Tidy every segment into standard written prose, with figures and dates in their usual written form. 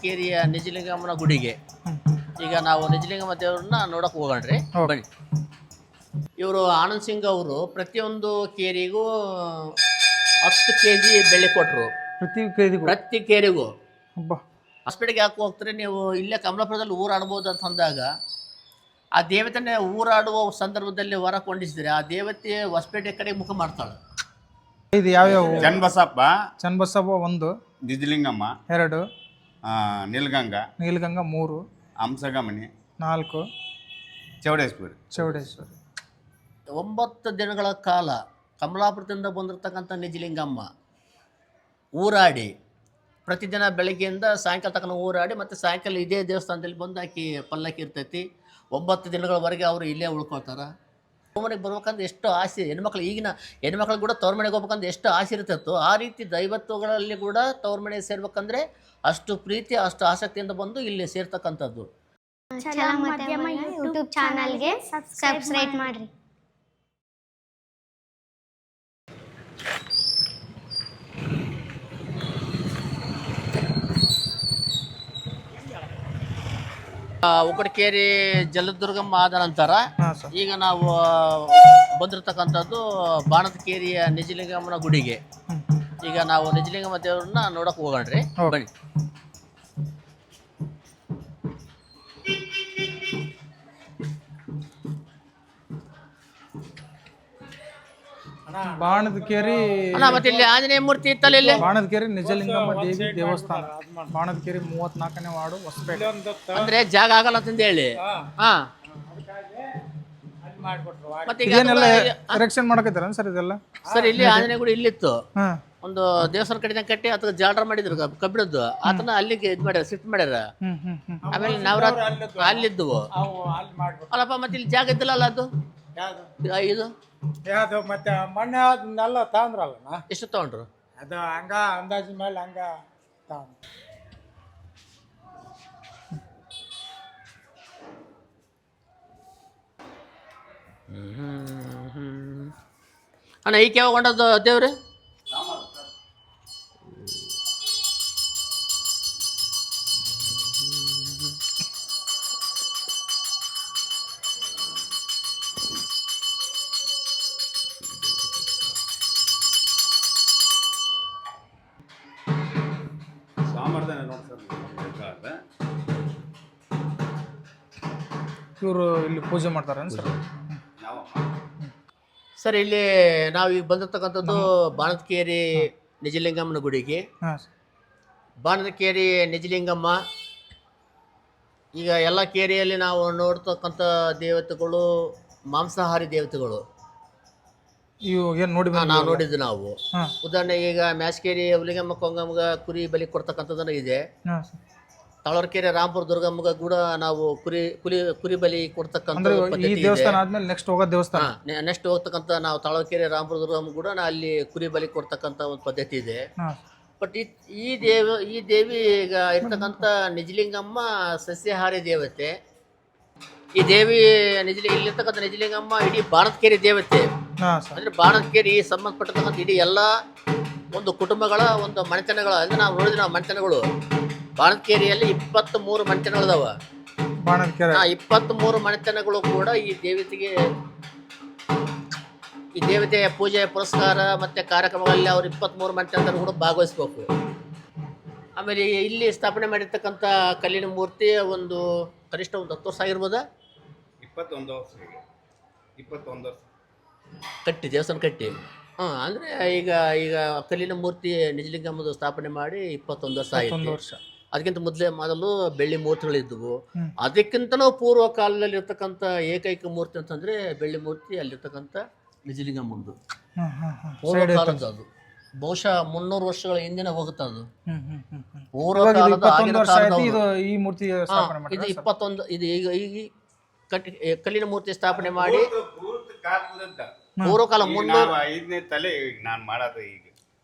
ಬಾಣದಕೇರಿಯ ನಿಜಲಿಂಗಮ್ಮನ ಗುಡಿಗೆ. ಈಗ ನಾವು ನಿಜಲಿಂಗಮ್ಮ ದೇವ್ರನ್ನ ನೋಡಕ್ ಹೋಗೋಣ್ರಿ, ಬನ್ನಿ. ಇವರು ಆನಂದ್ ಸಿಂಗ್ ಅವರು ಪ್ರತಿಯೊಂದು ಕೇರಿಗೂ 10 kg ಬೆಳೆ ಕೊಟ್ಟರು. ಪ್ರತಿ ಕೇರಿಗೂ. ಹಾಸ್ಪಿಟಲ್ಗೆ ಯಾಕೆ ಹೋಗ್ತಾರೆ ನೀವು? ಇಲ್ಲೇ ಕಮಲಾಪುರದಲ್ಲಿ ಊರಾಡ್ಬೋದು ಅಂತ ಅಂದಾಗ ಆ ದೇವತೆನೇ ಊರಾಡುವ ಸಂದರ್ಭದಲ್ಲಿ ಹೊರ ಕೊಂಡಿಸಿದ್ರೆ ಆ ದೇವತೆ ಹೊಸಪೇಟೆ ಕಡೆ ಮುಖ ಮಾಡ್ತಾಳೆ. ಇದು ಯಾವ್ಯಾವ? ಚನ್ನಬಸಪ್ಪ, 1, ನಿಜಲಿಂಗಮ್ಮ 2, ನೀಲಗಂಗಾ 3, ಹಂಸಗಮನಿ 4, ಚೌಡೇಶ್ವರಿ. 9 ದಿನಗಳ ಕಾಲ ಕಮಲಾಪುರದಿಂದ ಬಂದಿರತಕ್ಕಂಥ ನಿಜಲಿಂಗಮ್ಮ ಊರಾಡಿ ಪ್ರತಿದಿನ ಬೆಳಗ್ಗೆಯಿಂದ ಸಾಯಂಕಾಲ ತನಕ ಊರಾಡಿ ಮತ್ತು ಸಾಯಂಕಾಲ ಇದೇ ದೇವಸ್ಥಾನದಲ್ಲಿ ಬಂದು ಆಕಿ ಪಲ್ಲಕ್ಕಿ ಇರ್ತೈತಿ. 9 ದಿನಗಳವರೆಗೆ ಅವರು ಇಲ್ಲೇ ಉಳ್ಕೊಳ್ತಾರೆ. ತವ್ರ ಮನೆಗೆ ಬರ್ಬೇಕಂದ್ರೆ ಎಷ್ಟು ಆಸೆ ಹೆಣ್ಮಕ್ಳು, ಈಗಿನ ಹೆಣ್ಮಕ್ಳು ಕೂಡ ತವ್ರ ಮನೆಗೆ ಹೋಗ್ಬೇಕಂದ್ರೆ ಎಷ್ಟು ಆಸೆ ಇರ್ತಿತ್ತು, ಆ ರೀತಿ ದೈವತ್ವಗಳಲ್ಲಿ ಕೂಡ ತವ್ರ ಮನೆಗೆ ಸೇರ್ಬೇಕಂದ್ರೆ ಅಷ್ಟು ಪ್ರೀತಿ ಅಷ್ಟು ಆಸಕ್ತಿಯಿಂದ ಬಂದು ಇಲ್ಲಿ ಸೇರ್ತಕ್ಕಂಥದ್ದು. ಯೂಟ್ಯೂಬ್ ಚಾನಲ್ಗೆ ಸಬ್ಸ್ಕ್ರೈಬ್ ಮಾಡ್ರಿ. ಉಕ್ಕಡಕೇರಿ ಜಲದುರ್ಗಮ್ಮ ಆದ ನಂತರ ಈಗ ನಾವು ಬಂದಿರತಕ್ಕಂಥದ್ದು ಬಾಣದಕೇರಿಯ ನಿಜಲಿಂಗಮ್ಮನ ಗುಡಿಗೆ. ಈಗ ನಾವು ನಿಜಲಿಂಗಮ್ಮ ದೇವ್ರನ್ನ ನೋಡಕ್ ಹೋಗೋಣ್ರಿ, ಬನ್ನಿ. ಬಾಣದಕೇರಿ ಮತ್ತೆ ಇಲ್ಲಿ ಆಂಜನೇಯ ಮೂರ್ತಿ ಇತ್ತಲ್ಲ, ಇಲ್ಲಿ ಬಾಣದಕೇರಿ ನಿಜಲಿಂಗಮ್ಮ ದೇವಿ ದೇವಸ್ಥಾನ, ಬಾಣದಕೇರಿ 34ನೇ ವಾರ್ಡು, ಹೊಸಪೇಟೆ. ಅಂದ್ರೆ ಜಾಗ ಆಗಲ್ಲ ಅಂತ ಹೇಳಿ ಮತ್ತೆ ಇದನ್ನೆಲ್ಲ ಎರೆಕ್ಷನ್ ಮಾಡಕತ್ತಾರ ಸರ್ ಇದೆಲ್ಲ? ಸರ್ ಇಲ್ಲಿ ಆಂಜನೇಯ ಗುಡಿ ಇಲ್ಲಿತ್ತು, ಒಂದು ದೇವಸ್ಥಾನ ಕಟ್ಟಿದ ಕಟ್ಟಿ ಅಥವಾ ಜಾಲ್ರ ಮಾಡಿದ್ರು ಕಬ್ಬಿಣದ್ದು, ಆತನ ಅಲ್ಲಿಗೆ ಇದು ಮಾಡ್ಯಾರ, ಶಿಫ್ಟ್ ಮಾಡ್ಯಾರ. ಆಮೇಲೆ ನವರಾತ್ರಿ ಅಲ್ಲಿದ್ದವು ಅಲ್ಲಪ್ಪ. ಮತ್ತೆ ಇಲ್ಲಿ ಜಾಗ ಇದ್ದಿಲ್ಲ ಅದು ಇದು ಯಾವುದು ಮತ್ತೆ ಮೊನ್ನೆ ಅದನ್ನೆಲ್ಲ ತಗೊಂಡ್ರಲ್ಲ. ಎಷ್ಟು ತಗೊಂಡ್ರು? ಅದು ಹಂಗ ಅಂದಾಜಿನ ಮೇಲೆ ಹಂಗ ತಗೊಂಡ್ರು. ಅಣ್ಣ ಈಕೆ ಯಾವಾಗ ಕೊಂಡದ್ದು ದೇವ್ರಿ? ಇವರು ಇಲ್ಲಿ ಪೂಜೆ ಮಾಡ್ತಾರ ಸರ್? ಸರ್ ಇಲ್ಲಿ ನಾವು ಈಗ ಬಂದಿರ್ತಕ್ಕಂಥದ್ದು ಬಾಣದಕೇರಿ ನಿಜಲಿಂಗಮ್ಮನ ಗುಡಿಗೆ. ಬಾಣದಕೇರಿ ನಿಜಲಿಂಗಮ್ಮ ಈಗ ಎಲ್ಲ ಕೇರಿಯಲ್ಲಿ ನಾವು ನೋಡ್ತಕ್ಕಂಥ ದೇವತೆಗಳು ಮಾಂಸಾಹಾರಿ ದೇವತೆಗಳು. ನಾವು ನೋಡಿದ್ದು ನಾವು ಉದಾಹರಣೆ ಈಗ ಮ್ಯಾಸ್ಕೇರಿ ಹುಲಿಗಮ್ಮ ಕೊಂಗಮ್ಮಗ ಕುರಿ ಬಲಿ ಕೊಡ್ತಕ್ಕಂಥದ್ದನ್ನ ಇದೆ. ತಾಳವರ್ಕೆರೆ ರಾಮಪುರ ದುರ್ಗಮ್ಮಗ ಕೂಡ ನಾವು ಕುರಿ ಬಲಿ ಕೊಡ್ತಕ್ಕಂಥ ನೆಕ್ಸ್ಟ್ ಹೋಗ್ತಕ್ಕಂಥ ನಾವು ತಾಳವರ್ಕೆರೆ ರಾಮಪುರ ದುರ್ಗಮ್ಮ ಕೂಡ ಅಲ್ಲಿ ಕುರಿ ಬಲಿ ಕೊಡ್ತಕ್ಕಂಥ ಒಂದು ಪದ್ಧತಿ ಇದೆ. ಬಟ್ ಈ ದೇವಿ ಈಗ ಇರ್ತಕ್ಕಂಥ ನಿಜಲಿಂಗಮ್ಮ ಸಸ್ಯಾಹಾರಿ ದೇವತೆ. ಈ ದೇವಿ ಇಲ್ಲಿರ್ತಕ್ಕಂಥ ನಿಜಲಿಂಗಮ್ಮ ಇಡೀ ಬಾಣದಕೇರಿ ದೇವತೆ. ಅಂದ್ರೆ ಬಾಣದಕೇರಿ ಸಂಬಂಧಪಟ್ಟತಕ್ಕಂಥ ಇಡೀ ಎಲ್ಲ ಒಂದು ಕುಟುಂಬಗಳ ಒಂದು ಮನೆತನಗಳ ಅಂದ್ರೆ ನಾವು ನೋಡಿದ ನಾವು ಮನೆತನಗಳು ಬಾಣದಕೇರಿಯಲ್ಲಿ 23 ಮನೆತನಗಳಿದಾವ. 23 ಮನೆತನಗಳು ಕೂಡ ಈ ದೇವತೆಯ ಪೂಜೆ ಪುರಸ್ಕಾರ ಮತ್ತೆ ಕಾರ್ಯಕ್ರಮಗಳಲ್ಲಿ ಅವ್ರು 23 ಮನೆತನದವರು ಕೂಡ ಭಾಗವಹಿಸ್ಬೇಕು. ಆಮೇಲೆ ಇಲ್ಲಿ ಸ್ಥಾಪನೆ ಮಾಡಿರ್ತಕ್ಕಂಥ ಕಲ್ಲಿನ ಮೂರ್ತಿ ಒಂದು ಕನಿಷ್ಠ ಒಂದು 10 ವರ್ಷ ಆಗಿರ್ಬೋದಾ? 21 ವರ್ಷ ಕಟ್ಟಿ ದೇವಸ್ಥಾನ ಕಟ್ಟಿ. ಅಂದ್ರೆ ಈಗ ಕಲ್ಲಿನ ಮೂರ್ತಿ ನಿಜಲಿಂಗಮ್ಮದು ಸ್ಥಾಪನೆ ಮಾಡಿ 21 ವರ್ಷ ಆಯಿತು. ಅದಕ್ಕಿಂತ ಮೊದಲು ಬೆಳ್ಳಿ ಮೂರ್ತಿಗಳಿದ್ದವು. ಅದಕ್ಕಿಂತಲೂ ಪೂರ್ವ ಕಾಲದಲ್ಲಿ ಇರ್ತಕ್ಕಂಥ ಏಕೈಕ ಮೂರ್ತಿ ಅಂತಂದ್ರೆ ಬೆಳ್ಳಿ ಮೂರ್ತಿ ಅಲ್ಲಿರ್ತಕ್ಕಂಥ ನಿಜಲಿಂಗಮ್ಮಂದು ಪೂರ್ವ ಕಾಲದ್ದು. ಅದು ಬಹುಶಃ 300 ವರ್ಷಗಳ ಹಿಂದಿನ ಹೋಗುತ್ತೆ. ಅದು ಪೂರ್ವ ಕಾಲದ ಇದು 21. ಇದು ಈಗ ಕಲ್ಲಿನ ಮೂರ್ತಿ ಸ್ಥಾಪನೆ ಮಾಡಿ ಪೂರ್ವಕಾಲ 5ನೇ ತಲೆ ನಾನು ಮಾಡೋದು. ಈಗ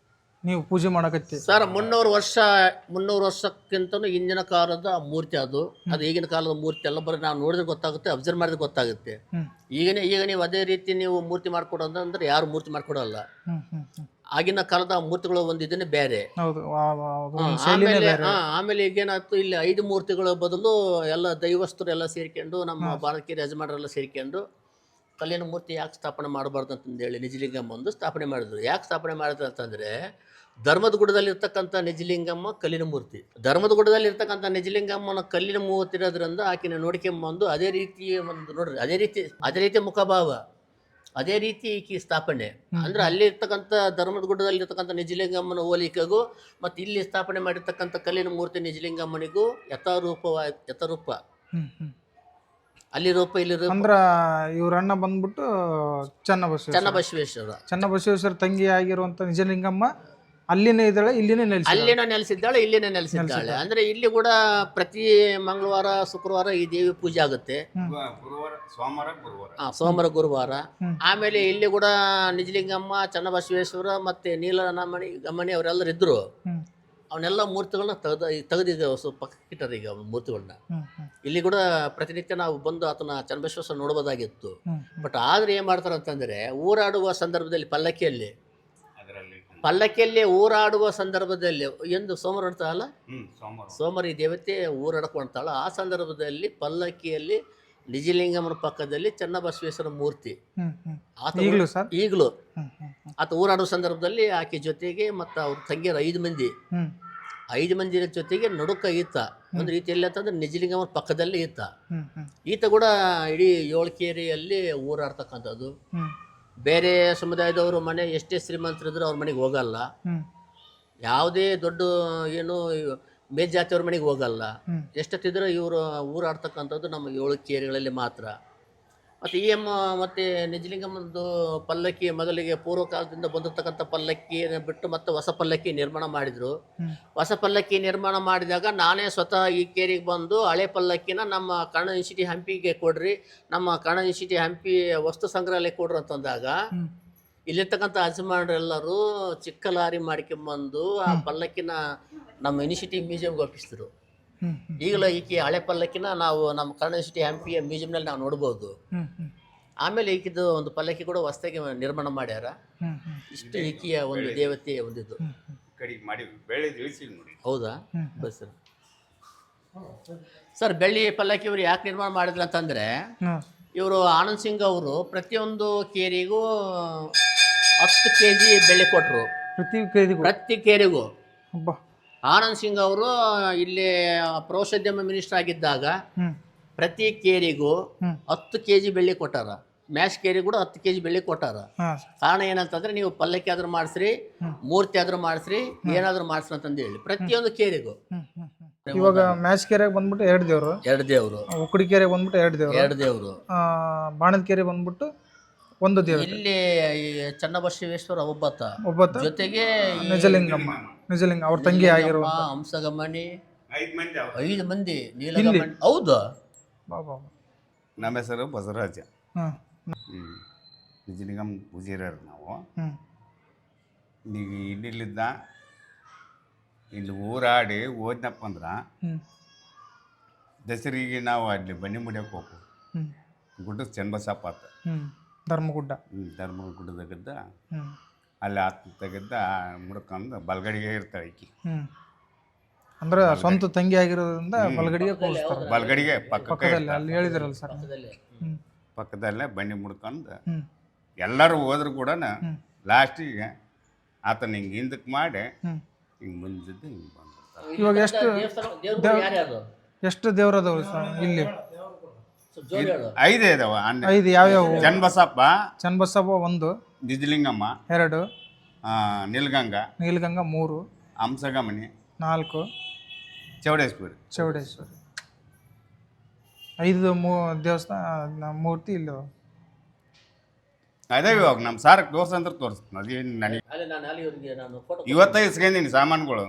ನೀವು ಪೂಜೆ ಮಾಡಕತ್ತಿ ಸರ್ 300 ವರ್ಷಕ್ಕಿಂತನೂ ಹಿಂದಿನ ಕಾಲದ ಮೂರ್ತಿ ಅದು. ಈಗಿನ ಕಾಲದ ಮೂರ್ತಿ ಎಲ್ಲ ಬರೀ ನಾವು ನೋಡಿದ್ರೆ ಗೊತ್ತಾಗುತ್ತೆ, ಅಬ್ಸರ್ವ್ ಮಾಡಿದ್ರೆ ಗೊತ್ತಾಗುತ್ತೆ. ಈಗ ನೀವು ಅದೇ ರೀತಿ ನೀವು ಮೂರ್ತಿ ಮಾಡ್ಕೊಡೋದು ಅಂದ್ರೆ ಯಾರು ಮೂರ್ತಿ ಮಾಡ್ಕೊಡಲ್ಲ. ಆಗಿನ ಕಾಲದ ಮೂರ್ತಿಗಳು ಒಂದು ಇದನ್ನೇ ಬೇರೆ. ಹೌದು ಆಮೇಲೆ ಆಮೇಲೆ ಈಗೇನಾಯ್ತು, ಇಲ್ಲಿ 5 ಮೂರ್ತಿಗಳ ಬದಲು ಎಲ್ಲ ದೈವಸ್ಥರು ಎಲ್ಲ ಸೇರ್ಕೊಂಡು ನಮ್ಮ ಬಾಣದಕೆರೆ ಯಜಮಾನರೆಲ್ಲ ಸೇರ್ಕೊಂಡು ಕಲ್ಲಿನ ಮೂರ್ತಿ ಯಾಕೆ ಸ್ಥಾಪನೆ ಮಾಡಬಾರ್ದು ಅಂತಂದೇಳಿ ನಿಜಲಿಂಗಮ್ಮ ಒಂದು ಸ್ಥಾಪನೆ ಮಾಡಿದ್ರು. ಯಾಕೆ ಸ್ಥಾಪನೆ ಮಾಡಿದ್ರು ಅಂತಂದರೆ, ಧರ್ಮದ ಗುಡದಲ್ಲಿರ್ತಕ್ಕಂಥ ನಿಜಲಿಂಗಮ್ಮ ಕಲ್ಲಿನ ಮೂರ್ತಿ, ಧರ್ಮದ ಗುಡದಲ್ಲಿರ್ತಕ್ಕಂಥ ನಿಜಲಿಂಗಮ್ಮನ ಕಲ್ಲಿನ ಮೂರ್ತಿ ಇರೋದ್ರಿಂದ ಆಕಿನ ನೋಡ್ಕೊಂಬಂದು ಅದೇ ರೀತಿ ಒಂದು ನೋಡ್ರಿ, ಅದೇ ರೀತಿ ಮುಖಭಾವ, ಅದೇ ರೀತಿ ಈಕಿ ಸ್ಥಾಪನೆ ಅಂದ್ರೆ ಅಲ್ಲಿ ಇರ್ತಕ್ಕಂಥ ಧರ್ಮದ ಗುಡ್ಡದಲ್ಲಿರ್ತಕ್ಕಂಥ ನಿಜಲಿಂಗಮ್ಮನ ಹೋಲಿಕೆಗೂ ಮತ್ತು ಇಲ್ಲಿ ಸ್ಥಾಪನೆ ಮಾಡಿರ್ತಕ್ಕಂಥ ಕಲ್ಲಿನ ಮೂರ್ತಿ ನಿಜಲಿಂಗಮ್ಮನಿಗೂ ಯಥಾರೂಪ ಅಲ್ಲಿ ರೂಪ ಇಲ್ಲಿ ರೂಪ. ಅಂದ್ರ ಇವ್ರ ಅಣ್ಣ ಬಂದ್ಬಿಟ್ಟು ಚನ್ನಬಸವೇಶ್ವರ ತಂಗಿ ಆಗಿರುವಂತ ನಿಜಲಿಂಗಮ್ಮ ಅಲ್ಲಿನೇ ಇದ್ದಾಳೆ, ಇಲ್ಲಿನೇ ಇಲ್ಲಿನೇ ನೆಲೆಸಿದ್ದಾಳೆ. ಅಂದ್ರೆ ಇಲ್ಲಿ ಕೂಡ ಪ್ರತಿ ಮಂಗಳವಾರ ಶುಕ್ರವಾರ ಈ ದೇವಿ ಪೂಜೆ ಆಗುತ್ತೆ, ಸೋಮವಾರ ಗುರುವಾರ. ಆಮೇಲೆ ಇಲ್ಲಿ ಕೂಡ ನಿಜಲಿಂಗಮ್ಮ, ಚನ್ನಬಸವೇಶ್ವರ ಮತ್ತೆ ನೀಲನಮಣಿ ಗಮಣಿ ಅವರೆಲ್ಲರೂ ಇದ್ರು. ಅವನ್ನೆಲ್ಲ ಮೂರ್ತಿಗಳನ್ನ ತೆಗೆದೀಗ ಸ್ವಲ್ಪ ಪಕ್ಕಕ್ಕಿಟ್ಟಾರೆ ಈಗ ಮೂರ್ತಿಗಳನ್ನ. ಇಲ್ಲಿ ಕೂಡ ಪ್ರತಿನಿತ್ಯ ನಾವು ಬಂದು ಆತನ ಚನ್ನಬಸವೇಶ್ವರ ನೋಡ್ಬೋದಾಗಿತ್ತು. ಬಟ್ ಆದ್ರೆ ಏನ್ ಮಾಡ್ತಾರೆ ಅಂತಂದ್ರೆ, ಊರಾಡುವ ಸಂದರ್ಭದಲ್ಲಿ ಪಲ್ಲಕ್ಕಿಯಲ್ಲಿ ಊರಾಡುವ ಸಂದರ್ಭದಲ್ಲಿ ಎಂದು ಸೋಮವಾರ ಹೊಡ್ತಾಳಲ್ಲ, ಸೋಮವಾರ ಈ ದೇವತೆ ಊರಾಡ್ಕೊಳ್ತಾಳ. ಆ ಸಂದರ್ಭದಲ್ಲಿ ಪಲ್ಲಕ್ಕಿಯಲ್ಲಿ ನಿಜಲಿಂಗಮ್ಮನ ಪಕ್ಕದಲ್ಲಿ ಚನ್ನಬಸವೇಶ್ವರ ಮೂರ್ತಿ ಈಗಲೂ ಆತ ಊರಾಡುವ ಸಂದರ್ಭದಲ್ಲಿ ಆಕೆ ಜೊತೆಗೆ ಮತ್ತು ಅವ್ರ ತಂಗಿಯರು 5 ಮಂದಿರ ಜೊತೆಗೆ ನಡುಕ ಈತ. ಅಂದ್ರೆ ಈತ ಎಲ್ಲಿ ಅಂತಂದ್ರೆ ನಿಜಲಿಂಗಮ್ಮನ ಪಕ್ಕದಲ್ಲಿ ಈತ ಕೂಡ ಇಡೀ ಏಳ್ಕೇರಿಯಲ್ಲಿ ಊರಾಡ್ತಕ್ಕಂಥದ್ದು. ಬೇರೆ ಸಮುದಾಯದವರು ಮನೆ ಎಷ್ಟೇ ಶ್ರೀಮಂತರಿದ್ರು ಅವ್ರ ಮನೆಗೆ ಹೋಗಲ್ಲ, ಯಾವುದೇ ದೊಡ್ಡ ಏನು ಮೇಲ್ಜಾತಿಯವ್ರ ಮನೆಗೆ ಹೋಗಲ್ಲ. ಎಷ್ಟೊತ್ತಿದ್ರು ಇವರು ಊರಾಡ್ತಕ್ಕಂಥದ್ದು ನಮ್ಮ 7 ಕೇರಿಗಳಲ್ಲಿ ಮಾತ್ರ. ಮತ್ತು ಮತ್ತು ನಿಜಲಿಂಗಮ್ಮಂದು ಪಲ್ಲಕ್ಕಿ ಮೊದಲಿಗೆ ಪೂರ್ವ ಕಾಲದಿಂದ ಬಂದಿರತಕ್ಕಂಥ ಪಲ್ಲಕ್ಕಿಯನ್ನು ಬಿಟ್ಟು ಮತ್ತೆ ಹೊಸ ಪಲ್ಲಕ್ಕಿ ನಿರ್ಮಾಣ ಮಾಡಿದರು. ಹೊಸ ಪಲ್ಲಕ್ಕಿ ನಿರ್ಮಾಣ ಮಾಡಿದಾಗ ನಾನೇ ಸ್ವತಃ ಈ ಕೇರಿಗೆ ಬಂದು ಹಳೆ ಪಲ್ಲಕ್ಕಿನ ನಮ್ಮ ಕನ್ನಡ ಯೂನಿವರ್ಸಿಟಿ ಹಂಪಿಗೆ ಕೊಡ್ರಿ, ನಮ್ಮ ಕನ್ನಡ ಯೂನಿವರ್ಸಿಟಿ ಹಂಪಿ ವಸ್ತು ಸಂಗ್ರಹಾಲಯ ಕೊಡ್ರಿ ಅಂತಂದಾಗ ಇಲ್ಲಿರ್ತಕ್ಕಂಥ ಯಜಮಾನರೆಲ್ಲರೂ ಚಿಕ್ಕ ಲಾರಿ ಮಾಡ್ಕೊಂಬಂದು ಆ ಪಲ್ಲಕ್ಕಿನ ನಮ್ಮ ಯೂನಿವರ್ಸಿಟಿ ಮ್ಯೂಸಿಯಂಗೆ ಒಪ್ಪಿಸಿದ್ರು. ಈಗಲೂ ಈಕೆ ಹಳೆ ಪಲ್ಲಕ್ಕಿನ ನಾವು ನಮ್ಮ ಕನ್ನಡ ಯೂನಿವರ್ಸಿಟಿ ಹಂಪಿಯ ಮ್ಯೂಸಿಯಂನಲ್ಲಿ ನಾವು ನೋಡ್ಬೋದು. ಆಮೇಲೆ ಈಕಿದು ಒಂದು ಪಲ್ಲಕ್ಕಿ ಕೂಡ ಹೊಸದಾಗಿ ನಿರ್ಮಾಣ ಮಾಡ್ಯಾರ. ಇಷ್ಟು ಈಕೆಯ ಒಂದು ದೇವತೆ ಒಂದಿದ್ದು. ಹೌದಾ? ಬಸ್ ಸರ್, ಬೆಳ್ಳಿ ಪಲ್ಲಕ್ಕಿ ಇವರು ಯಾಕೆ ನಿರ್ಮಾಣ ಮಾಡಿದ್ರು ಅಂತಂದ್ರೆ, ಇವರು ಆನಂದ್ ಸಿಂಗ್ ಅವರು ಪ್ರತಿಯೊಂದು ಕೇರಿಗೂ 10 kg ಬೆಳ್ಳಿ ಕೊಟ್ಟರು. ಪ್ರತಿ ಕೇರಿಗೂ ಆನಂದ್ ಸಿಂಗ್ ಅವರು ಇಲ್ಲಿ ಪ್ರವಾಸೋದ್ಯಮ ಮಿನಿಸ್ಟರ್ ಆಗಿದ್ದಾಗ ಪ್ರತಿ ಕೇರಿಗೂ 10 kg ಬೆಳ್ಳಿ ಕೊಟ್ಟಾರ. ಮ್ಯಾಶ್ ಕೇರಿ ಕೂಡ 10 kg ಬೆಳ್ಳಿ ಕೊಟ್ಟಾರ. ಕಾರಣ ಏನಂತಂದ್ರೆ, ನೀವು ಪಲ್ಲಕ್ಕಿ ಆದ್ರೂ ಮಾಡಿಸ್ರಿ, ಮೂರ್ತಿ ಆದ್ರೂ ಮಾಡಿಸ್ರಿ, ಏನಾದ್ರೂ ಮಾಡಿಸ್ರಿ ಅಂತಂದು ಹೇಳಿ ಪ್ರತಿಯೊಂದು ಕೇರಿಗೂ. ಇವಾಗ ಮ್ಯಾಚ್ ಕೆರೆಗೆ ಬಂದ್ಬಿಟ್ಟು 2 ದೇವರು, ಉಕ್ಕಡಿ ಕೆರೆಗೆ ಬಂದ್ಬಿಟ್ಟು 2 ದೇವರು, ಬಾಣದ ಕೆರೆ ಬಂದ್ಬಿಟ್ಟು 1 ದೇವರು. ಇಲ್ಲಿ ಚನ್ನಬಸವೇಶ್ವರ ಒಬ್ಬತ್ತ ಜೊತೆಗೆ ನಿಜಲಿಂಗಮ್ಮ ಅವ್ರ ತಂಗಿ ಆಗಿರುವ ಹಂಸಗಮಣಿ 5 ಮಂದಿ ನೀಲಗಮಣಿ. ಹೌದಾ? ನಮ್ಮ ಹೆಸರು ಬಸವರಾಜ. ನಿಜಲಿಂಗಮ್ಮ ಪೂಜಾರಿಯರು ನಾವು. ಈಗ ಇಲ್ಲಿದ್ದ ಇಲ್ಲಿ ಊರಾಡಿ ಹೋದ್ನಪ್ಪ ಅಂದ್ರೆ ದಸರಿಗೆ ನಾವು ಅಲ್ಲಿ ಬನ್ನಿ ಮುಡಿಯೋಕೆ ಹೋಗ್ಬೇಕು. ಗುಡ್ಡ ಚನ್ನಬಸಪ್ಪ ಆತ, ಧರ್ಮಗುಡ್ಡದಾಗದ್ದ ಅಲ್ಲಿ ಆತ ತೆಗೆದ ಮುಡ್ಕೊಂಡು ಬಲ್ಗಡಿಗೆ ಇರ್ತಾಳೆ ಈಕಿ. ಅಂದ್ರೆ ಸ್ವಂತ ತಂಗಿ ಆಗಿರೋದ್ರಿಂದ ಬಲ್ಗಡಿಗೆ ಬಲ್ಗಡಿಗೆ ಪಕ್ಕದಲ್ಲಿ ಅಲ್ಲಿ ಹೇಳಿದ್ರಲ್ಲ ಸರ್, ಪಕ್ಕದಲ್ಲೇ ಬನ್ನಿ ಮುಡ್ಕೊಂಡು ಎಲ್ಲರೂ ಹೋದ್ರು ಕೂಡ ಲಾಸ್ಟಿಗೆ ಆತನ ಹಿಂಗೆ ಹಿಂದಕ್ಕೆ ಮಾಡಿ ಹಿಂಗೆ ಮುಂದಿದ್ದು ಹಿಂಗೆ ಬಂದ. ಇವಾಗ ಎಷ್ಟು ದೇವ್ರದವ್ರು ಇಲ್ಲಿ? 5 ಇದಾವ. 5 ಯಾವ್ಯಾವ? ಚನ್ನಬಸಪ್ಪ 1, ನಿಜಲಿಂಗಮ್ಮ 2, ನೀಲಗಂಗಾ 3, ಹಂಸಗಮಣಿ 4, ಚೌಡೇಶ್ವರಿ 5 ದೇವಸ್ಥಾನ ಮೂರ್ತಿ ಇಲ್ಲಿ ಅದೇ. ಇವಾಗ ನಮ್ಮ ಸಾರ್ ತೋರ್ಸ ಅಂದ್ರೆ ತೋರಿಸ್ತೀನಿ. ಅದೇನು ನನಗೆ ಇವತ್ತೇ ಇಸ್ಕೊಂಡಿನಿ ಸಾಮಾನುಗಳು.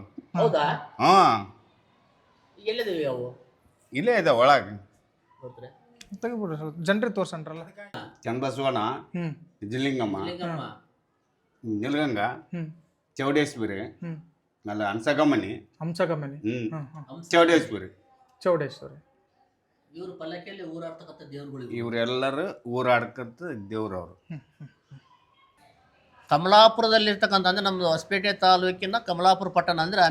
ಇಲ್ಲೇ ಇದೆ ಒಳಗೆ. ತೆಗಿಬಿಡ್ರಿ ಸ್ವಲ್ಪ ಜನರಿಗೆ ತೋರ್ಸಂಟ್ರಲ್ಲ. ಚನ್ನಬಸವಣ್ಣ, ನಿಜಲಿಂಗಮ್ಮ, ನೀಲಗಂಗಾ, ಚೌಡೇಶ್ವರಿ, ಅಲ್ಲ ಹಂಸಗಮಣಿ, ಚೌಡೇಶ್ವರಿ. ಇವರು ಪಲ್ಲಕ್ಕಿಯಲ್ಲಿ ಊರಾಡ್ತಕ್ಕಂಥ ದೇವರುಗಳು. ಇವರೆಲ್ಲರೂ ಊರಾಡ್ಕಂತ ದೇವ್ರವ್ರು. ಕಮಲಾಪುರದಲ್ಲಿರ್ತಕ್ಕಂಥ ಅಂದರೆ ನಮ್ಮದು ಹೊಸಪೇಟೆ ತಾಲೂಕಿನ ಕಮಲಾಪುರ ಪಟ್ಟಣ ಅಂದರೆ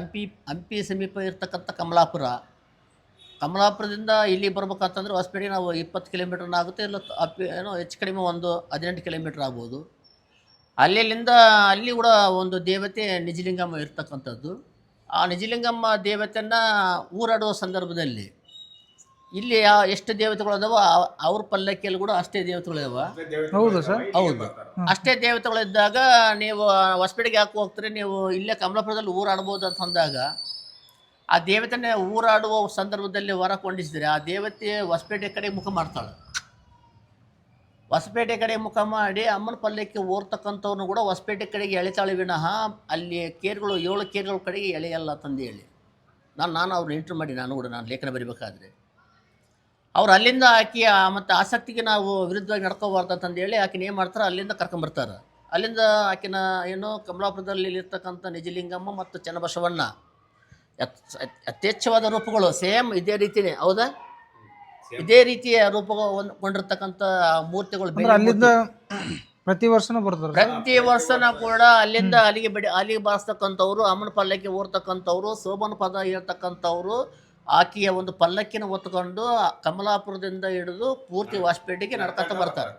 ಹಂಪಿ ಸಮೀಪ ಇರ್ತಕ್ಕಂಥ ಕಮಲಾಪುರ. ಕಮಲಾಪುರದಿಂದ ಇಲ್ಲಿ ಬರ್ಬೇಕಂತಂದ್ರೆ ಹೊಸಪೇಟೆ ನಾವು 20 ಕಿಲೋಮೀಟರ್ನ ಆಗುತ್ತೆ, ಇಲ್ಲ ಹೆಚ್ಚು ಕಡಿಮೆ ಒಂದು 18 ಕಿಲೋಮೀಟ್ರ್ ಆಗ್ಬೋದು. ಅಲ್ಲಿ ಕೂಡ ಒಂದು ದೇವತೆ ನಿಜಲಿಂಗಮ್ಮ ಇರ್ತಕ್ಕಂಥದ್ದು. ಆ ನಿಜಲಿಂಗಮ್ಮ ದೇವತೆಯನ್ನು ಊರಾಡುವ ಸಂದರ್ಭದಲ್ಲಿ ಇಲ್ಲಿ ಎಷ್ಟು ದೇವತೆಗಳು ಅದಾವ ಅವ್ರ ಪಲ್ಲಕ್ಕಿಯಲ್ಲಿ ಕೂಡ ಅಷ್ಟೇ ದೇವತೆಗಳಿದಾವ. ಹೌದು ಸರ್. ಹೌದು, ಅಷ್ಟೇ ದೇವತೆಗಳಿದ್ದಾಗ ನೀವು ಹೊಸಪೇಟೆಗೆ ಯಾಕೆ ಹೋಗ್ತೀರಿ, ನೀವು ಇಲ್ಲೇ ಕಮಲಾಪುರದಲ್ಲಿ ಊರಾಡ್ಬೋದು ಅಂತ ಅಂದಾಗ ಆ ದೇವತೆನೇ ಊರಾಡುವ ಸಂದರ್ಭದಲ್ಲಿ ಹೊರ ಕೊಂಡಿಸಿದರೆ ಆ ದೇವತೆ ಹೊಸಪೇಟೆ ಕಡೆ ಮುಖ ಮಾಡ್ತಾಳೆ. ಹೊಸಪೇಟೆ ಕಡೆ ಮುಖ ಮಾಡಿ ಅಮ್ಮನ ಪಲ್ಲಕ್ಕಿ ಓರ್ತಕ್ಕಂಥವ್ರನ್ನು ಕೂಡ ಹೊಸಪೇಟೆ ಕಡೆಗೆ ಎಳಿತಾಳೆ ವಿನಃ ಅಲ್ಲಿ ಕೇರ್ಗಳು 7 ಕೇರ್ಗಳ ಕಡೆಗೆ ಎಳೆಯಲ್ಲ ತಂದು ಹೇಳಿ ನಾನು ಅವ್ರನ್ನ ಇಂಟ್ರ್ಯೂ ಮಾಡಿ ನಾನು ಲೇಖನ ಬರಿಬೇಕಾದ್ರೆ ಅವ್ರು ಅಲ್ಲಿಂದ ಆಕಿ ಮತ್ತು ಆಸಕ್ತಿಗೆ ನಾವು ವಿರುದ್ಧವಾಗಿ ನಡ್ಕೋಬಾರ್ದು ಅಂತಂದೇಳಿ ಆಕಿನ ಏನು ಮಾಡ್ತಾರೆ, ಅಲ್ಲಿಂದ ಕರ್ಕೊಂಬರ್ತಾರೆ. ಅಲ್ಲಿಂದ ಆಕಿನ ಕಮಲಾಪುರದಲ್ಲಿ ಇರ್ತಕ್ಕಂಥ ನಿಜಲಿಂಗಮ್ಮ ಮತ್ತು ಚನ್ನಬಸವಣ್ಣ ಯಥೇಚ್ಛವಾದ ರೂಪಗಳು ಸೇಮ್ ಇದೇ ರೀತಿಯೇ, ಹೌದಾ? ಇದೇ ರೀತಿಯ ರೂಪಗೊಂಡಿರ್ತಕ್ಕಂಥ ಮೂರ್ತಿಗಳು ಅಲ್ಲಿಂದ ಪ್ರತಿ ವರ್ಷನೂ ಬರ್ತಾರೆ. ಪ್ರತಿ ವರ್ಷನ ಕೂಡ ಅಲ್ಲಿಂದ ಅಲ್ಲಿಗೆ ಬಾರಿಸ್ತಕ್ಕಂಥವ್ರು, ಅಮ್ಮನ ಪಲ್ಲಕ್ಕಿ ಓರ್ತಕ್ಕಂಥವ್ರು, ಸೋಬನ ಪದ ಇರ್ತಕ್ಕಂಥವ್ರು ಆಕೆಯ ಒಂದು ಪಲ್ಲಕ್ಕಿನ ಹೊತ್ಕೊಂಡು ಕಮಲಾಪುರದಿಂದ ಹಿಡಿದು ಪೂರ್ತಿ ಹೊಸಪೇಟೆಗೆ ನಡ್ಕೊಂತ ಬರ್ತಾರೆ.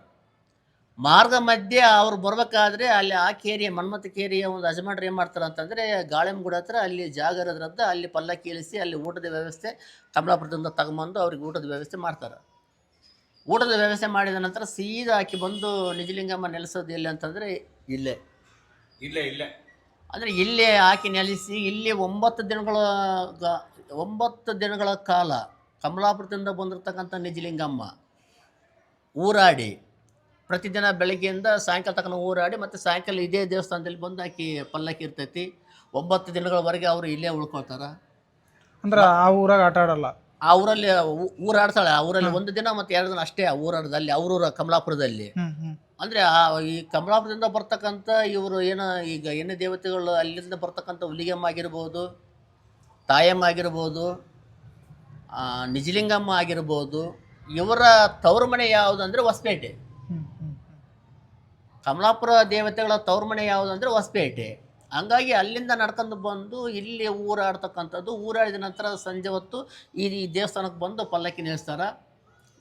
ಮಾರ್ಗ ಮಧ್ಯೆ ಅವ್ರು ಬರ್ಬೇಕಾದ್ರೆ ಅಲ್ಲಿ ಆ ಕೇರಿಯ ಮನ್ಮಥ ಕೇರಿಯ ಒಂದು ಯಜಮಾನ್ರು ಏನು ಮಾಡ್ತಾರೆ ಅಂತಂದರೆ ಗಾಳಿಮಗುಡ ಹತ್ರ ಅಲ್ಲಿ ಜಾಗ ಇರೋದ್ರಿಂದ ಅಲ್ಲಿ ಪಲ್ಲಕ್ಕಿ ಇಳಿಸಿ ಅಲ್ಲಿ ಊಟದ ವ್ಯವಸ್ಥೆ ಕಮಲಾಪುರದಿಂದ ತಗೊಂಬಂದು ಅವ್ರಿಗೆ ಊಟದ ವ್ಯವಸ್ಥೆ ಮಾಡ್ತಾರೆ. ಊಟದ ವ್ಯವಸ್ಥೆ ಮಾಡಿದ ನಂತರ ಸೀದಾ ಆಕಿ ಬಂದು ನಿಜಲಿಂಗಮ್ಮ ನೆಲೆಸೋದು ಎಲ್ಲಿ ಅಂತಂದರೆ ಇಲ್ಲೇ ಅಂದರೆ ಇಲ್ಲೇ ಆಕಿ ನೆಲೆಸಿ ಇಲ್ಲಿ 9 ದಿನಗಳ ಕಾಲ ಕಮಲಾಪುರದಿಂದ ಬಂದಿರತಕ್ಕಂಥ ನಿಜಲಿಂಗಮ್ಮ ಊರಾಡಿ ಪ್ರತಿದಿನ ಬೆಳಗ್ಗೆಯಿಂದ ಸಾಯಂಕಾಲ ತನಕ ಊರಾಡಿ ಮತ್ತು ಸಾಯಂಕಾಲ ಇದೇ ದೇವಸ್ಥಾನದಲ್ಲಿ ಬಂದು ಆಕಿ ಪಲ್ಲಕ್ಕಿ ಇರ್ತೈತಿ. 9 ದಿನಗಳವರೆಗೆ ಅವರು ಇಲ್ಲೇ ಉಳ್ಕೊಳ್ತಾರೆ. ಅಂದ್ರೆ ಆ ಊರಾಗ ಆಟ ಆಡಲ್ಲ, ಆ ಊರಲ್ಲಿ ಊರಾಡ್ತಾಳೆ. ಆ ಊರಲ್ಲಿ 1 ದಿನ ಮತ್ತು 2 ದಿನ ಅಷ್ಟೇ ಊರಾಡೋದಲ್ಲಿ ಅವ್ರೂರ ಕಮಲಾಪುರದಲ್ಲಿ. ಅಂದರೆ ಈ ಕಮಲಾಪುರದಿಂದ ಬರ್ತಕ್ಕಂಥ ಇವರು ಈಗ ಎಣ್ಣೆ ದೇವತೆಗಳು ಅಲ್ಲಿಂದ ಬರ್ತಕ್ಕಂಥ ಹುಲಿಗೆಮ್ಮ ಆಗಿರ್ಬೋದು, ತಾಯಮ್ಮ ಆಗಿರ್ಬೋದು, ನಿಜಲಿಂಗಮ್ಮ ಆಗಿರ್ಬೋದು, ಇವರ ತವರು ಮನೆ ಯಾವುದು ಅಂದರೆ ಹೊಸಪೇಟೆ. ಕಮಲಾಪುರ ದೇವತೆಗಳ ತವರು ಮನೆ ಯಾವುದು ಅಂದರೆ ಹೊಸಪೇಟೆ. ಹಂಗಾಗಿ ಅಲ್ಲಿಂದ ನಡ್ಕೊಂಡು ಬಂದು ಇಲ್ಲಿ ಊರಾಡ್ತಕ್ಕಂಥದ್ದು. ಊರಾಡಿದ ನಂತರ ಸಂಜೆ ಹೊತ್ತು ಈ ದೇವಸ್ಥಾನಕ್ಕೆ ಬಂದು ಪಲ್ಲಕ್ಕಿ ನಿಲ್ಲಿಸ್ತಾರೆ.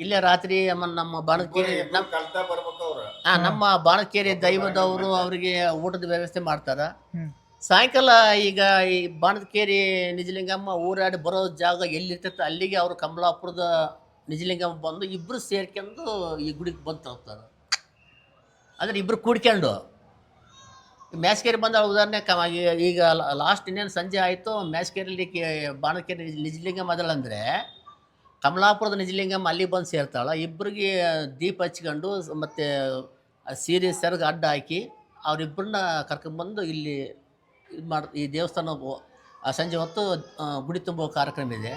ಇಲ್ಲೇ ರಾತ್ರಿ ನಮ್ಮ ಬಾಣದಕೇರಿ ನಮ್ಮ ಬಾಣದಕೇರಿ ದೈವದವರು ಅವರಿಗೆ ಊಟದ ವ್ಯವಸ್ಥೆ ಮಾಡ್ತಾರೆ. ಸಾಯಂಕಾಲ ಈಗ ಈ ಬಾಣದಕೇರಿ ನಿಜಲಿಂಗಮ್ಮ ಊರಾಡಿ ಬರೋ ಜಾಗ ಎಲ್ಲಿರ್ತೈತೆ ಅಲ್ಲಿಗೆ ಅವರು ಕಮಲಾಪುರದ ನಿಜಲಿಂಗಮ್ಮ ಬಂದು ಇಬ್ಬರು ಸೇರ್ಕೊಂಡು ಈ ಗುಡಿಗೆ ಬಂದು ಹೋಗ್ತಾರೆ. ಅಂದರೆ ಇಬ್ಬರು ಕೂಡ್ಕೊಂಡು ಮ್ಯಾಸ್ಕೇರಿ ಬಂದ ಉದಾಹರಣೆ ಈಗ ಲಾಸ್ಟ್ ಇನ್ನೇನು ಸಂಜೆ ಆಯಿತು, ಮ್ಯಾಸ್ಕೇರಿಯಲ್ಲಿ ಬಾಣದಕೇರಿ ನಿಜಲಿಂಗಮ್ಮ ಅದಳಂದರೆ ಕಮಲಾಪುರದ ನಿಜಲಿಂಗಮ್ಮ ಅಲ್ಲಿ ಬಂದು ಸೇರ್ತಾಳೆ. ಇಬ್ಬರಿಗೆ ದೀಪ ಹಚ್ಕೊಂಡು ಮತ್ತು ಸೀರೆ ಸೆರಗು ಅಡ್ಡ ಹಾಕಿ ಅವರಿಬ್ಬರನ್ನ ಕರ್ಕೊಂಬಂದು ಇಲ್ಲಿ ಈ ದೇವಸ್ಥಾನ ಸಂಜೆ ಹೊತ್ತು ಗುಡಿ ತುಂಬೋ ಕಾರ್ಯಕ್ರಮ ಇದೆ.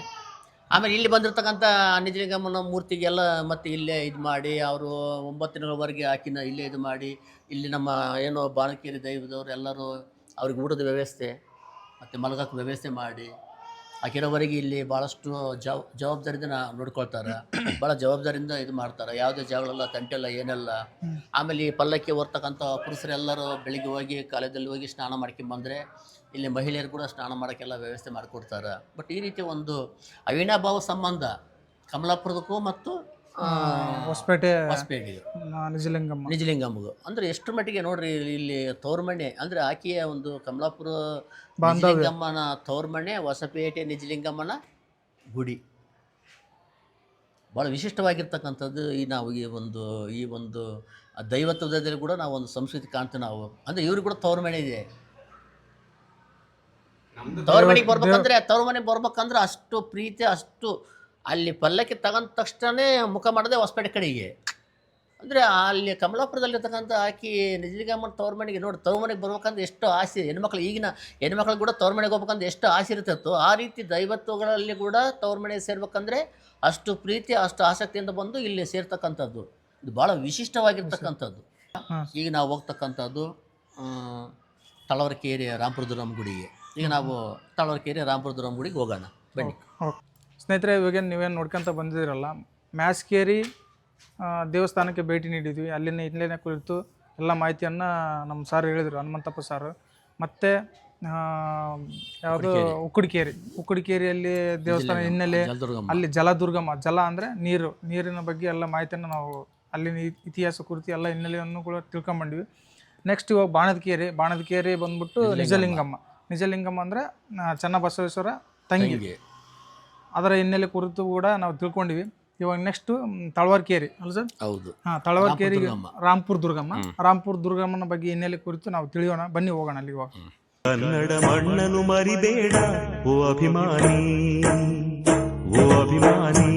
ಆಮೇಲೆ ಇಲ್ಲಿ ಬಂದಿರತಕ್ಕಂಥ ನಿಜಲಿಂಗಮ್ಮನ ಮೂರ್ತಿಗೆಲ್ಲ ಮತ್ತು ಇಲ್ಲೇ ಇದು ಮಾಡಿ ಅವರು 9 ದಿನಗಳವರೆಗೆ ಆಕಿನ ಇಲ್ಲೇ ಇದು ಮಾಡಿ ಇಲ್ಲಿ ನಮ್ಮ ಬಾಣದಕೇರಿ ದೈವದವರು ಎಲ್ಲರೂ ಅವ್ರಿಗೆ ಊಟದ ವ್ಯವಸ್ಥೆ ಮತ್ತು ಮಲಗಕ್ಕೆ ವ್ಯವಸ್ಥೆ ಮಾಡಿ ಆಕಿರೋವರೆಗೆ ಇಲ್ಲಿ ಭಾಳಷ್ಟು ಜವಾಬ್ದಾರಿಯಿಂದ ನೋಡ್ಕೊಳ್ತಾರೆ. ಭಾಳ ಜವಾಬ್ದಾರಿಯಿಂದ ಇದು ಮಾಡ್ತಾರೆ. ಯಾವುದೇ ಜಾಗಳೆಲ್ಲ ತಂಟೆಲ್ಲ ಏನೆಲ್ಲ. ಆಮೇಲೆ ಈ ಪಲ್ಲಕ್ಕಿ ಹೊರ್ತಕ್ಕಂಥ ಪುರುಷರೆಲ್ಲರೂ ಬೆಳಿಗ್ಗೆ ಹೋಗಿ ಕಾಲೇಜಲ್ಲಿ ಹೋಗಿ ಸ್ನಾನ ಮಾಡ್ಕೊಂಬಂದರೆ ಇಲ್ಲಿ ಮಹಿಳೆಯರು ಕೂಡ ಸ್ನಾನ ಮಾಡೋಕ್ಕೆಲ್ಲ ವ್ಯವಸ್ಥೆ ಮಾಡಿಕೊಡ್ತಾರೆ. ಬಟ್ ಈ ರೀತಿ ಒಂದು ಅವಿನಾಭಾವ ಸಂಬಂಧ ಕಮಲಾಪುರದಕ್ಕೂ ಮತ್ತು ಹೊಸಪೇಟೆಗೆ ನಿಜಲಿಂಗಮ್ಮಗೂ ಅಂದರೆ ಎಷ್ಟು ಮಟ್ಟಿಗೆ ನೋಡ್ರಿ ಇಲ್ಲಿ ತೌರ್ಮಣೆ ಅಂದರೆ ಆಕೆಯ ಒಂದು ಕಮಲಾಪುರ ನಿಜಲಿಂಗಮ್ಮನ ತೌರ್ಮಣೆ, ಹೊಸಪೇಟೆ ನಿಜಲಿಂಗಮ್ಮನ ಗುಡಿ ಭಾಳ ವಿಶಿಷ್ಟವಾಗಿರ್ತಕ್ಕಂಥದ್ದು. ನಾವು ಈ ಒಂದು ದೈವತ್ವದಲ್ಲಿ ಕೂಡ ನಾವು ಒಂದು ಸಂಸ್ಕೃತಿ ಕಾಣ್ತೀವಿ ನಾವು. ಅಂದರೆ ಇವ್ರಿಗೆ ಕೂಡ ತೌರ್ಮಣೆ ಇದೆ. ತೌರ್ಮನೆಗೆ ಬರ್ಬೇಕಂದ್ರೆ ಅಷ್ಟು ಪ್ರೀತಿ, ಅಷ್ಟು ಅಲ್ಲಿ ಪಲ್ಲಕ್ಕಿ ತಗೊಂಡ ತಕ್ಷಣ ಮುಖ ಮಾಡದೆ ಹೊಸಪೇಟೆ ಕಡೆಗೆ. ಅಂದರೆ ಅಲ್ಲಿ ಕಮಲಾಪುರದಲ್ಲಿರ್ತಕ್ಕಂಥ ಆಕಿ ನಿಜಲಿಂಗಮ್ಮನ ತೌರ್ಮನೆಗೆ ನೋಡಿ ತೌರ್ಮನೆಗೆ ಬರ್ಬೇಕಂದ್ರೆ ಎಷ್ಟು ಆಸೆ ಈಗಿನ ಹೆಣ್ಮಕ್ಳಿಗೆ ಕೂಡ ತೌರ್ಮನೆಗೆ ಹೋಗ್ಬೇಕಂದ್ರೆ ಎಷ್ಟು ಆಸೆ ಇರ್ತಿತ್ತು. ಆ ರೀತಿ ದೈವತ್ವಗಳಲ್ಲಿ ಕೂಡ ತೌರ್ಮನೆಗೆ ಸೇರ್ಬೇಕಂದ್ರೆ ಅಷ್ಟು ಪ್ರೀತಿ, ಅಷ್ಟು ಆಸಕ್ತಿಯಿಂದ ಬಂದು ಇಲ್ಲಿ ಸೇರ್ತಕ್ಕಂಥದ್ದು. ಇದು ಭಾಳ ವಿಶಿಷ್ಟವಾಗಿರ್ತಕ್ಕಂಥದ್ದು. ಈಗ ನಾವು ಹೋಗ್ತಕ್ಕಂಥದ್ದು ತಳವರಕೇರಿ ರಾಮಪುರದುರ್ಗಮ್ಮ ಗುಡಿಗೆ. ಈಗ ನಾವು ತಳವರಕೇರಿ ರಾಮಪುರದುರ್ಗಮ್ಮ ಗುಡಿಗೆ ಹೋಗೋಣ ಬನ್ನಿ. ಸ್ನೇಹಿತರೆ, ಇವಾಗ ನೀವೇನು ನೋಡ್ಕೊಂತ ಬಂದಿದ್ದೀರಲ್ಲ, ಮ್ಯಾಸ್ಕೇರಿ ದೇವಸ್ಥಾನಕ್ಕೆ ಭೇಟಿ ನೀಡಿದ್ವಿ. ಇಲ್ಲೇ ಕುರಿತು ಎಲ್ಲ ಮಾಹಿತಿಯನ್ನು ನಮ್ಮ ಸಾರ್ ಹೇಳಿದರು, ಹನುಮಂತಪ್ಪ ಸಾರು. ಮತ್ತು ಯಾವುದು ಉಕ್ಕಡಿಕೇರಿಯಲ್ಲಿ ದೇವಸ್ಥಾನ ಹಿನ್ನೆಲೆ, ಅಲ್ಲಿ ಜಲದುರ್ಗಮ್ಮ, ಜಲ ಅಂದರೆ ನೀರಿನ ಬಗ್ಗೆ ಎಲ್ಲ ಮಾಹಿತಿಯನ್ನು ನಾವು ಅಲ್ಲಿನ ಇತಿಹಾಸ ಕುರಿತು ಎಲ್ಲ ಹಿನ್ನೆಲೆಯನ್ನು ಕೂಡ ತಿಳ್ಕೊಂಬಂದ್ವಿ. ನೆಕ್ಸ್ಟ್ ಇವಾಗ ಬಾಣದಕೇರಿ ಬಂದ್ಬಿಟ್ಟು ನಿಜಲಿಂಗಮ್ಮ ಅಂದರೆ ಚನ್ನಬಸವೇಶ್ವರ ತಂಗಿ, ಅದರ ಹಿನ್ನೆಲೆ ಕುರಿತು ಕೂಡ ನಾವು ತಿಳ್ಕೊಂಡಿವಿ. ಇವಾಗ ನೆಕ್ಸ್ಟ್ ತಳವಾರಕೇರಿ ಅಲ್ಲ ಸರ್? ಹೌದು. ತಳವಾರಕೇರಿ ರಾಂಪುರ ದುರ್ಗಮ್ಮನ ಬಗ್ಗೆ ಹಿನ್ನೆಲೆ ಕುರಿತು ನಾವು ತಿಳಿಯೋಣ, ಬನ್ನಿ ಹೋಗೋಣ ಅಲ್ಲಿ. ಇವಾಗ ಕನ್ನಡ ಮಣ್ಣನ್ನು ಮರಿಬೇಡ ಓ ಅಭಿಮಾನಿ, ಓ ಅಭಿಮಾನಿ.